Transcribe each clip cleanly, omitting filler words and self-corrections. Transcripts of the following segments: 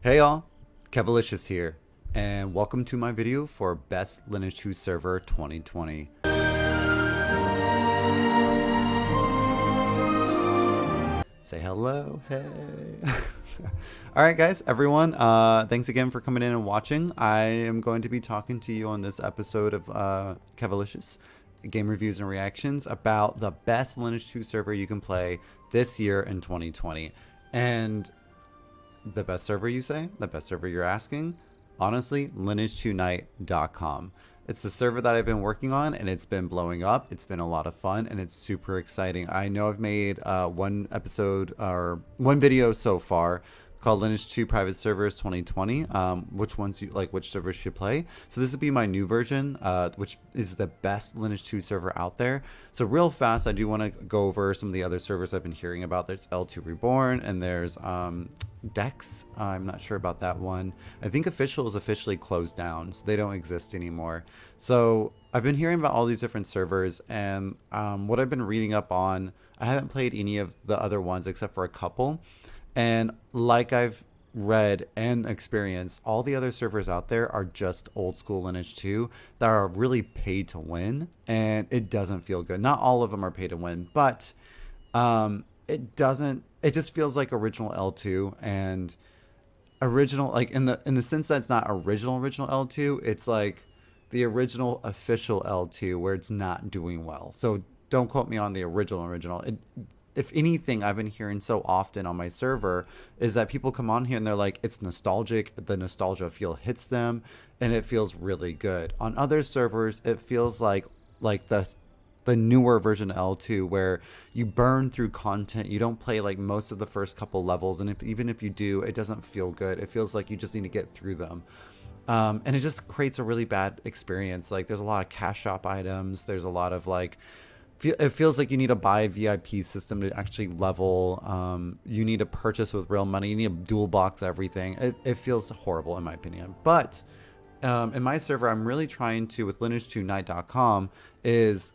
Hey y'all, Kevalicious here, and welcome to my video for Best Lineage 2 Server 2020. Say hello, hey. Alright guys, everyone, thanks again for coming in and watching. I am going to be talking to you on this episode of Kevalicious, game reviews and reactions, about the best Lineage 2 server you can play this year in 2020. And the best server, you say? The best server you're asking? Honestly, lineage2night.com. It's the server that I've been working on, and it's been blowing up. It's been a lot of fun, and it's super exciting. I know I've made one episode or one video so far called Lineage 2 Private Servers 2020. Which ones you like, which servers should play. So this would be my new version, which is the best Lineage 2 server out there. So real fast, I do want to go over some of the other servers I've been hearing about. There's L2 Reborn, and there's Dex. I'm not sure about that one. I think Official is officially closed down, so they don't exist anymore. So I've been hearing about all these different servers, and what I've been reading up on, I haven't played any of the other ones except for a couple. And like I've read and experienced, all the other servers out there are just old school Lineage 2 that are really paid to win, and it doesn't feel good. Not all of them are paid to win, but it doesn't, it just feels like original L2, and original, like in the sense that it's not original L2, it's like the original official L2 where it's not doing well. So don't quote me on the original. If anything, I've been hearing so often on my server is that people come on here and they're like, it's nostalgic, the nostalgia feel hits them, and it feels really good. On other servers, it feels like the newer version of L2 where you burn through content. You don't play like most of the first couple levels, and even if you do, it doesn't feel good. It feels like you just need to get through them. And it just creates a really bad experience. Like there's a lot of cash shop items. There's a lot of like, it feels like you need to buy a VIP system to actually level. You need to purchase with real money. You need to dual box everything. It feels horrible in my opinion. But in my server, I'm really trying to, with lineage2night.com, is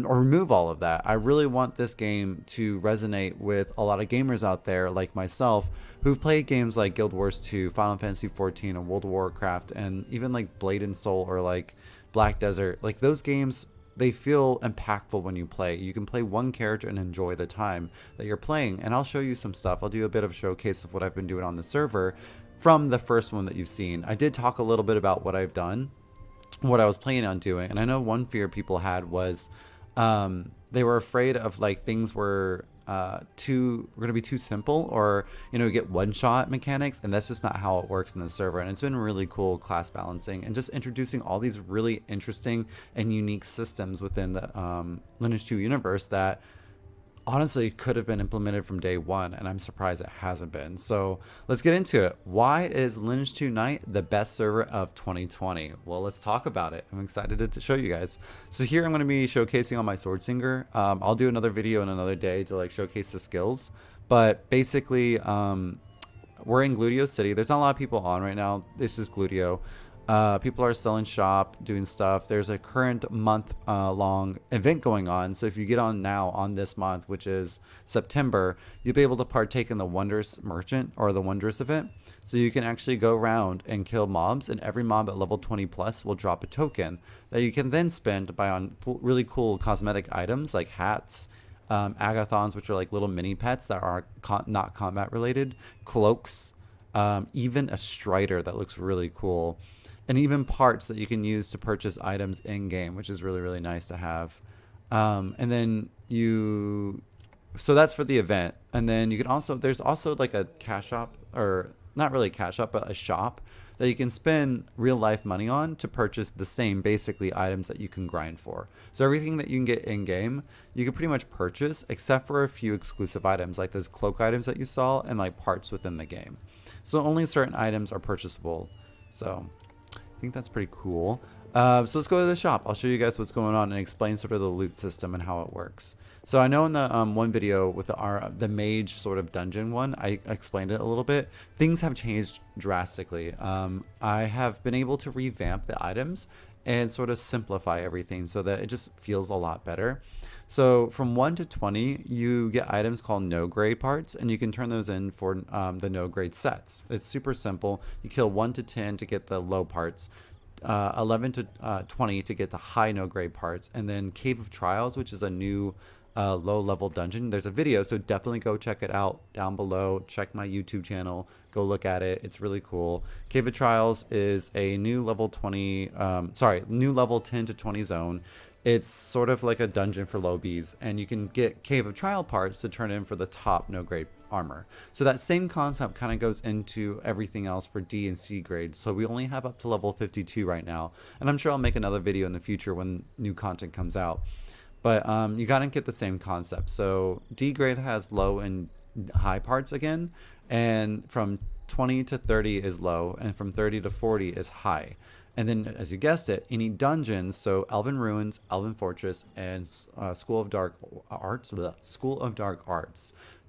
or remove all of that. I really want this game to resonate with a lot of gamers out there like myself who've played games like Guild Wars 2, Final Fantasy 14, and World of Warcraft, and even like Blade and Soul or like Black Desert. Like those games, they feel impactful when you play. You can play one character and enjoy the time that you're playing. And I'll show you some stuff. I'll do a bit of a showcase of what I've been doing on the server from the first one that you've seen. I did talk a little bit about what I've done, what I was planning on doing. And I know one fear people had was they were afraid of like things were going to be too simple, or get one shot mechanics, and that's just not how it works in the server. And it's been really cool class balancing and just introducing all these really interesting and unique systems within the Lineage 2 universe that honestly could have been implemented from day one, and I'm surprised it hasn't been. So let's get into it. Why is Lineage 2 Night the best server of 2020? Well, let's talk about it. I'm excited to show you guys. So here I'm going to be showcasing on my Sword Singer. I'll do another video in another day to like showcase the skills, but basically we're in Gludio City. There's not a lot of people on right now. This is Gludio. People are selling shop, doing stuff. There's a current month long event going on. So if you get on now on this month, which is September, you'll be able to partake in the Wondrous Merchant or the Wondrous event. So you can actually go around and kill mobs, and every mob at level 20 plus will drop a token that you can then spend to buy on really cool cosmetic items like hats, agathons, which are like little mini pets that are not combat related, cloaks, even a strider that looks really cool, and even parts that you can use to purchase items in game, which is really, really nice to have. And then so that's for the event. And then you can also, there's also like a cash shop, or not really a cash shop, but a shop that you can spend real life money on to purchase the same basically items that you can grind for. So everything that you can get in game, you can pretty much purchase except for a few exclusive items like those cloak items that you saw and like parts within the game. So only certain items are purchasable. So I think that's pretty cool. So let's go to the shop. I'll show you guys what's going on and explain sort of the loot system and how it works. So I know in the one video with the mage sort of dungeon one, I explained it a little bit. Things have changed drastically. I have been able to revamp the items and sort of simplify everything so that it just feels a lot better. So from 1 to 20, you get items called no grade parts, and you can turn those in for the no grade sets. It's super simple. You kill 1 to 10 to get the low parts, 11 to 20 to get the high no grade parts, and then Cave of Trials, which is a new low level dungeon. There's a video, so definitely go check it out down below. Check my YouTube channel. Go look at it. It's really cool. Cave of Trials is a new level new level 10 to 20 zone. It's sort of like a dungeon for low Bs, and you can get Cave of Trial parts to turn in for the top no grade armor. So that same concept kind of goes into everything else for D and C grade. So we only have up to level 52 right now, and I'm sure I'll make another video in the future when new content comes out. But you gotta get the same concept. So D grade has low and high parts again, and from 20 to 30 is low, and from 30 to 40 is high. And then, as you guessed it, any dungeons, so Elven Ruins, Elven Fortress, and School of Dark Arts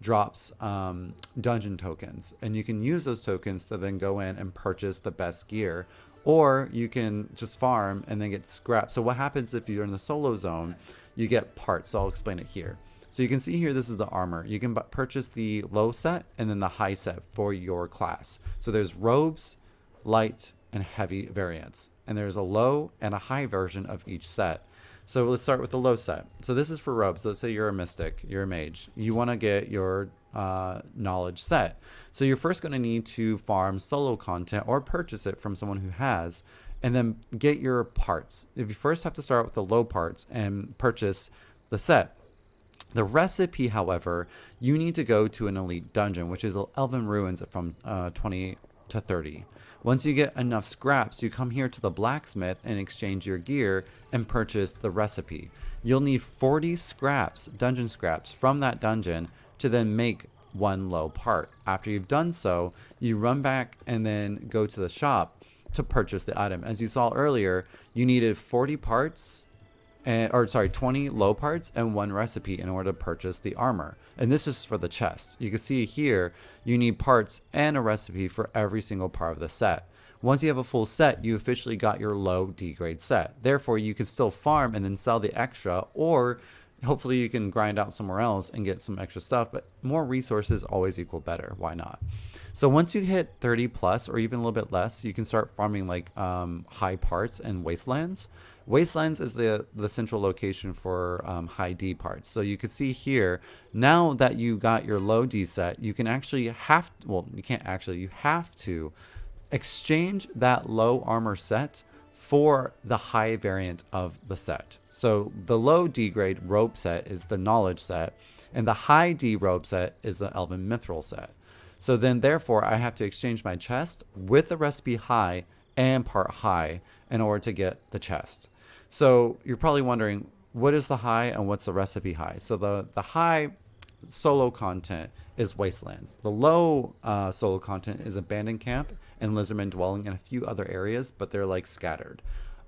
drops dungeon tokens. And you can use those tokens to then go in and purchase the best gear. Or you can just farm and then get scrap. So what happens if you're in the solo zone, you get parts. So I'll explain it here. So you can see here, this is the armor. You can purchase the low set and then the high set for your class. So there's robes, light, and heavy variants, and there's a low and a high version of each set. So let's start with the low set. So this is for robes. Let's say you're a mystic, you're a mage, you want to get your knowledge set. So you're first going to need to farm solo content or purchase it from someone who has, and then get your parts. If you first have to start with the low parts and purchase the set. The recipe, however, you need to go to an elite dungeon, which is Elven Ruins from 20 to 30. Once you get enough scraps, you come here to the blacksmith and exchange your gear and purchase the recipe. You'll need 40 scraps, dungeon scraps, from that dungeon to then make one low part. After you've done so, you run back and then go to the shop to purchase the item. As you saw earlier, you needed 40 parts, 20 low parts and one recipe in order to purchase the armor. And this is for the chest. You can see here, you need parts and a recipe for every single part of the set. Once you have a full set, you officially got your low D grade set. Therefore, you can still farm and then sell the extra, or hopefully you can grind out somewhere else and get some extra stuff, but more resources always equal better. Why not? So once you hit 30 plus or even a little bit less, you can start farming like high parts and wastelands. Wastelands is the central location for high D parts. So you can see here, now that you got your low D set, you can actually you have to exchange that low armor set for the high variant of the set. So the low D grade robe set is the knowledge set, and the high D robe set is the Elven Mithril set. So then therefore I have to exchange my chest with the recipe high and part high in order to get the chest. So you're probably wondering, what is the high and what's the recipe high? So the high solo content is Wastelands. The low solo content is Abandoned Camp and Lizardman Dwelling and a few other areas, but they're like scattered.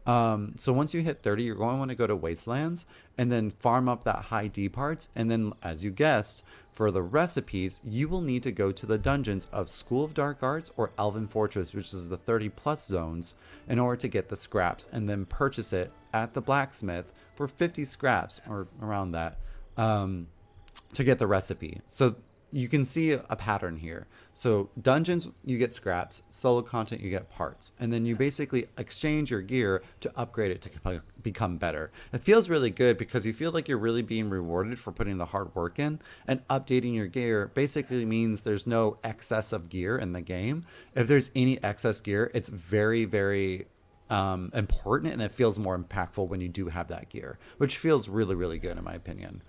So once you hit 30, you're going to want to go to Wastelands and then farm up that high D parts. And then, as you guessed, for the recipes, you will need to go to the dungeons of School of Dark Arts or Elven Fortress, which is the 30 plus zones, in order to get the scraps and then purchase it at the blacksmith for 50 scraps or around that to get the recipe. So you can see a pattern here. So dungeons, you get scraps, solo content, you get parts, and then you basically exchange your gear to upgrade it to become better. It feels really good because you feel like you're really being rewarded for putting the hard work in, and updating your gear basically means there's no excess of gear in the game. If there's any excess gear, it's very, very important, and it feels more impactful when you do have that gear, which feels really, really good in my opinion.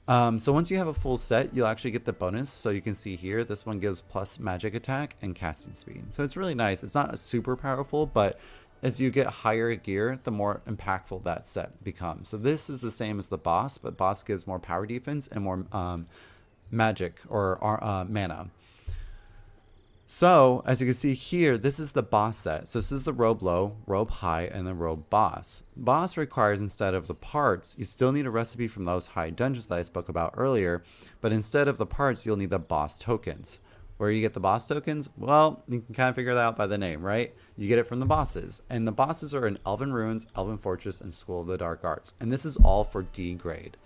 So once you have a full set, you'll actually get the bonus. So you can see here, this one gives plus magic attack and casting speed. So it's really nice. It's not super powerful, but as you get higher gear, the more impactful that set becomes. So this is the same as the boss, but boss gives more power defense and more magic or mana. So as you can see here, this is the boss set. So this is the robe low, robe high, and the robe boss. Boss requires, instead of the parts, you still need a recipe from those high dungeons that I spoke about earlier, but instead of the parts, you'll need the boss tokens. Where you get the boss tokens? Well, you can kind of figure that out by the name, right? You get it from the bosses. And the bosses are in Elven Ruins, Elven Fortress, and School of the Dark Arts. And this is all for D grade.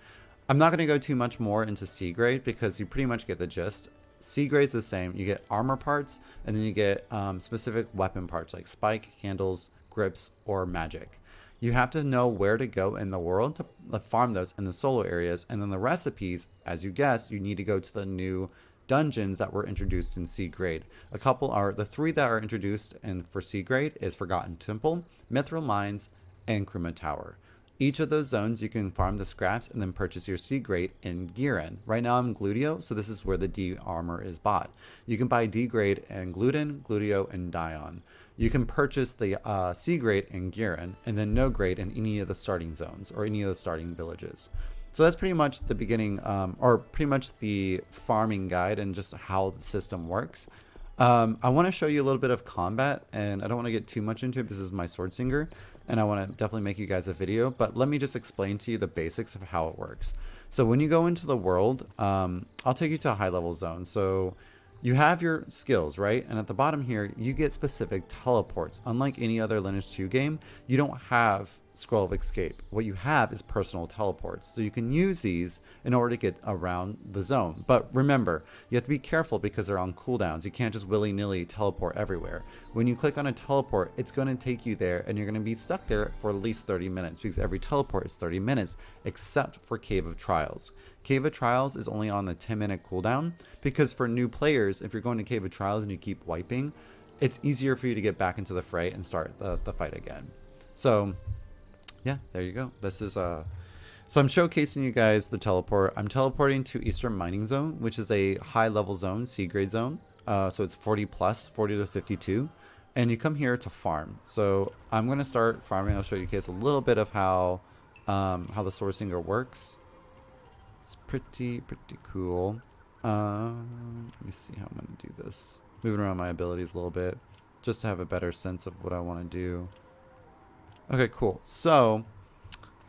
I'm not going to go too much more into C grade because you pretty much get the gist. C grade's the same. You get armor parts, and then you get specific weapon parts like spike, handles, grips, or magic. You have to know where to go in the world to farm those in the solo areas, and then the recipes, as you guessed, you need to go to the new dungeons that were introduced in C grade. A couple are the three that are introduced in for C grade is Forgotten Temple, Mithril Mines, and Kruma Tower. Each of those zones you can farm the scraps and then purchase your C grade in gear in. Right now I'm Gludio, so this is where the D armor is bought. You can buy D grade in Gluten, Gludio, and Dion. You can purchase the C grade in Garen, and then no grade in any of the starting zones or any of the starting villages. So that's pretty much the beginning, or pretty much the farming guide and just how the system works. I want to show you a little bit of combat, and I don't want to get too much into it because this is my sword singer, and I want to definitely make you guys a video, but let me just explain to you the basics of how it works. So when you go into the world, I'll take you to a high level zone. So you have your skills, right? And at the bottom here, you get specific teleports. Unlike any other Lineage 2 game, you don't have Scroll of Escape. What you have is personal teleports. So you can use these in order to get around the zone. But remember, you have to be careful because they're on cooldowns. You can't just willy-nilly teleport everywhere. When you click on a teleport, it's going to take you there and you're going to be stuck there for at least 30 minutes because every teleport is 30 minutes, except for Cave of Trials. Cave of Trials is only on the 10-minute cooldown because for new players, if you're going to Cave of Trials and you keep wiping, it's easier for you to get back into the fray and start the fight again. So yeah, there you go. This is so I'm showcasing you guys the teleport. I'm teleporting to Eastern Mining Zone, which is a high level zone, C grade zone. So it's 40 plus, 40 to 52. And you come here to farm. So I'm going to start farming. I'll show you guys a little bit of how the sword singer works. It's pretty cool. Let me see how I'm going to do this. Moving around my abilities a little bit just to have a better sense of what I want to do. Okay, cool. So,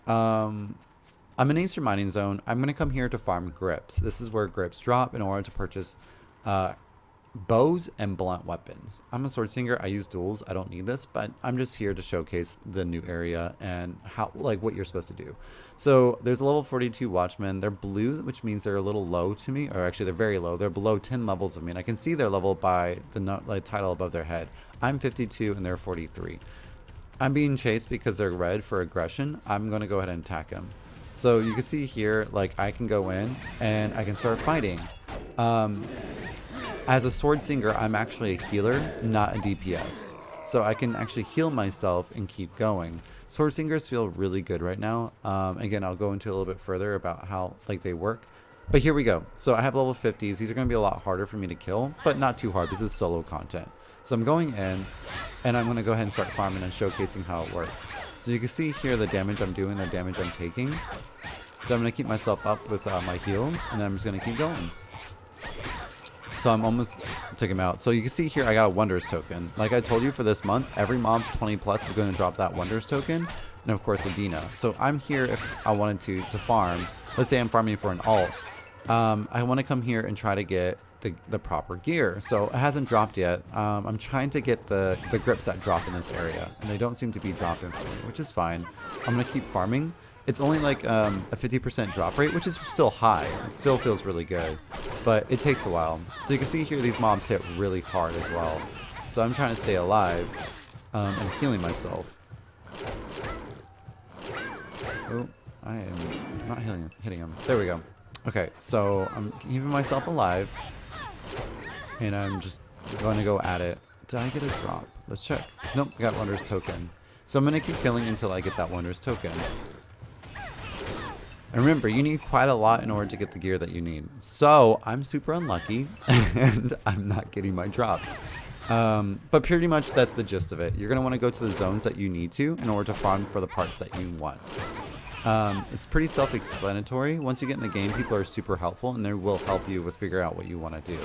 I'm in Eastern Mining Zone. I'm going to come here to farm grips. This is where grips drop in order to purchase bows and blunt weapons. I'm a sword singer. I use duels. I don't need this, but I'm just here to showcase the new area and how, like, what you're supposed to do. So there's a level 42 watchman. They're blue, which means they're a little low to me, or actually they're very low. They're below 10 levels of me, and I can see their level by the title above their head. I'm 52 and they're 43. I'm being chased because they're red for aggression. I'm going to go ahead and attack them. So you can see here, like, I can go in and I can start fighting. As a sword singer, I'm actually a healer, not a DPS. So I can actually heal myself and keep going. Sword singers feel really good right now. Again, I'll go into a little bit further about how they work. But here we go. So I have level 50s. These are going to be a lot harder for me to kill, but not too hard. This is solo content. So I'm going in, and I'm going to go ahead and start farming and showcasing how it works. So you can see here the damage I'm doing, the damage I'm taking. So I'm going to keep myself up with my heals, and then I'm just going to keep going. So I'm almost took him out. So you can see here I got a Wonders token. Like I told you, for this month, every mob 20 plus is going to drop that Wonders token. And of course, Adina. So I'm here if I wanted to farm. Let's say I'm farming for an alt. I want to come here and try to get the proper gear. So it hasn't dropped yet. I'm trying to get the grips that drop in this area, and they don't seem to be dropping for me, which is fine. I'm gonna keep farming. It's only like a 50% drop rate, which is still high. It still feels really good, but it takes a while. So you can see here these mobs hit really hard as well. So I'm trying to stay alive and healing myself. Oh, I am not hitting him. There we go. Okay, so I'm keeping myself alive, and I'm just going to go at it. Did I get a drop? Let's check. Nope, I got Wonders token. So I'm going to keep killing until I get that Wonders token. And remember, you need quite a lot in order to get the gear that you need. So I'm super unlucky, and I'm not getting my drops. But pretty much that's the gist of it. You're going to want to go to the zones that you need to in order to farm for the parts that you want. It's pretty self-explanatory. Once you get in the game, people are super helpful, and they will help you with figuring out what you want to do.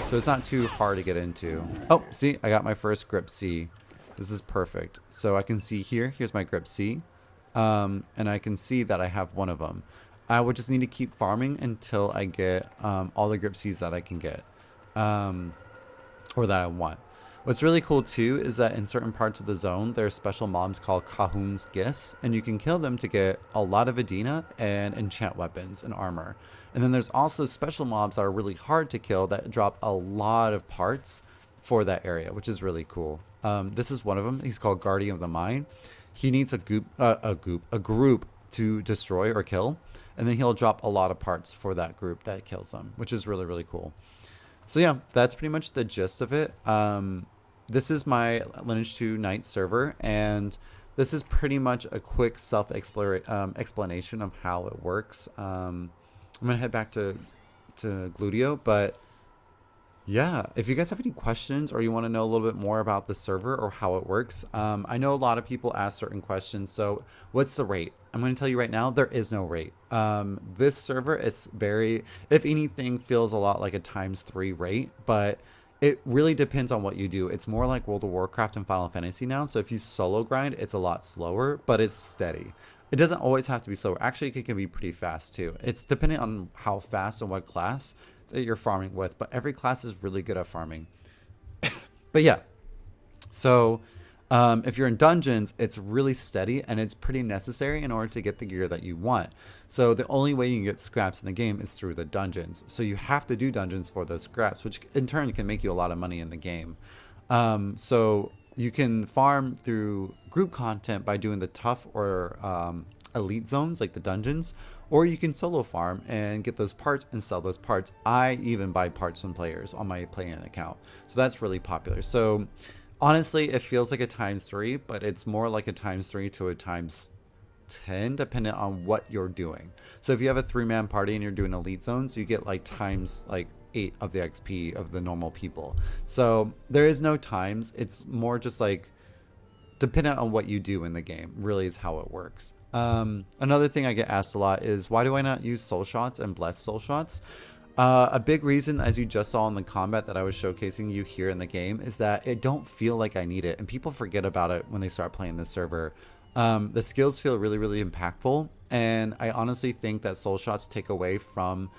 So it's not too hard to get into. Oh, see, I got my first grip C. This is perfect. So I can see here's my grip C. And I can see that I have one of them. I would just need to keep farming until I get all the grip Cs that I can get, or that I want. What's really cool too is that in certain parts of the zone, there's special mobs called Cajun's Gifts, and you can kill them to get a lot of Adina and enchant weapons and armor. And then there's also special mobs that are really hard to kill that drop a lot of parts for that area, which is really cool. This is one of them. He's called Guardian of the Mine. He needs a group to destroy or kill, and then he'll drop a lot of parts for that group that kills them, which is really, really cool. So yeah, that's pretty much the gist of it. This is my Lineage 2 night server, and this is pretty much a quick explanation of how it works. I'm gonna head back to Gludio, but yeah, if you guys have any questions or you want to know a little bit more about the server or how it works, I know a lot of people ask certain questions. So what's the rate? I'm going to tell you right now, there is no rate. This server is very, if anything, feels a lot like a ×3 rate, but it really depends on what you do. It's more like World of Warcraft and Final Fantasy now. So if you solo grind, it's a lot slower, but it's steady. It doesn't always have to be slower. Actually, it can be pretty fast too. It's depending on how fast and what class that you're farming with, but every class is really good at farming. But yeah, so if you're in dungeons, it's really steady and it's pretty necessary in order to get the gear that you want. So the only way you can get scraps in the game is through the dungeons. So you have to do dungeons for those scraps, which in turn can make you a lot of money in the game. So you can farm through group content by doing the tough or elite zones like the dungeons, or you can solo farm and get those parts and sell those parts. I even buy parts from players on my play-in account, so that's really popular. So honestly, it feels like a ×3, but it's more like a ×3 to a ×10 depending on what you're doing. So if you have a 3-man party and you're doing elite zones, you get like ×8 of the XP of the normal people. So there is no times, it's more just like dependent on what you do in the game really is how it works. Another thing I get asked a lot is, why do I not use soul shots and blessed soul shots? A big reason, as you just saw in the combat that I was showcasing you here in the game, is that it don't feel like I need it, and people forget about it when they start playing this server. The skills feel really, really impactful, and I honestly think that soul shots take away from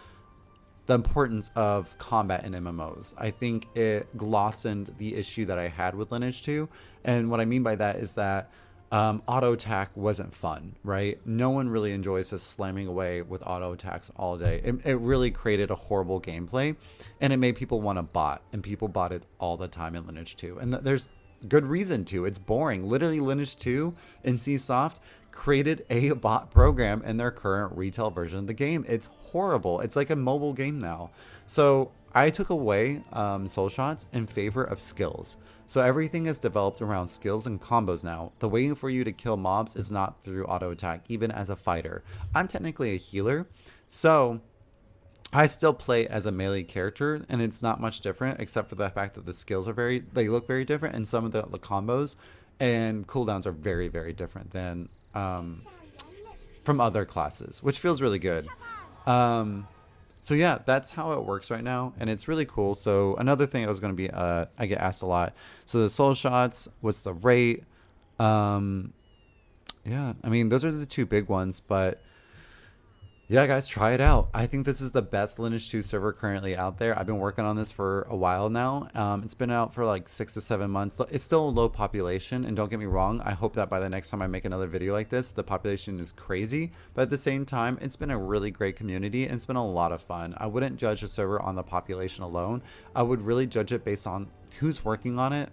the importance of combat in MMOs. I think it glossened the issue that I had with Lineage 2, and what I mean by that is that auto attack wasn't fun, right? No one really enjoys just slamming away with auto attacks all day. It really created a horrible gameplay, and it made people want to bot, and people botted all the time in Lineage 2. And there's good reason to. It's boring. Literally, Lineage 2 and NCSoft created a bot program in their current retail version of the game. It's horrible. It's like a mobile game now. So I took away soul shots in favor of skills. So everything is developed around skills and combos now. The way for you to kill mobs is not through auto attack, even as a fighter. I'm technically a healer, so I still play as a melee character, and it's not much different except for the fact that the skills are they look very different, and some of the combos and cooldowns are very, very different than from other classes, which feels really good. So yeah, that's how it works right now, and it's really cool. So another thing I was going to be, I get asked a lot. So the soul shots, what's the rate? Yeah, I mean, those are the two big ones, but yeah, guys, try it out. I think this is the best Lineage 2 server currently out there. I've been working on this for a while now. It's been out for like 6 to 7 months. It's still a low population, and don't get me wrong, I hope that by the next time I make another video like this, the population is crazy. But at the same time, it's been a really great community, and it's been a lot of fun. I wouldn't judge a server on the population alone. I would really judge it based on who's working on it,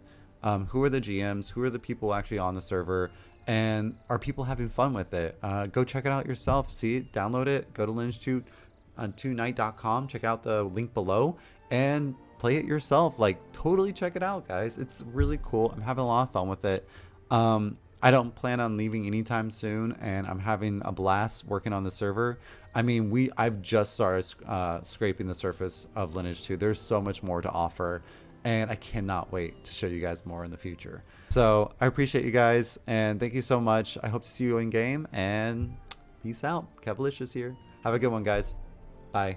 who are the GMs, who are the people actually on the server, and are people having fun with it. Go check it out yourself. See it, download it, go to lineage2night.com, check out the link below, and play it yourself. Like, totally check it out, guys. It's really cool. I'm having a lot of fun with it. I don't plan on leaving anytime soon, and I'm having a blast working on the server. I mean, I've just started scraping the surface of Lineage 2. There's so much more to offer, and I cannot wait to show you guys more in the future. So I appreciate you guys, and thank you so much. I hope to see you in game, and peace out. Kevalicious here. Have a good one, guys. Bye.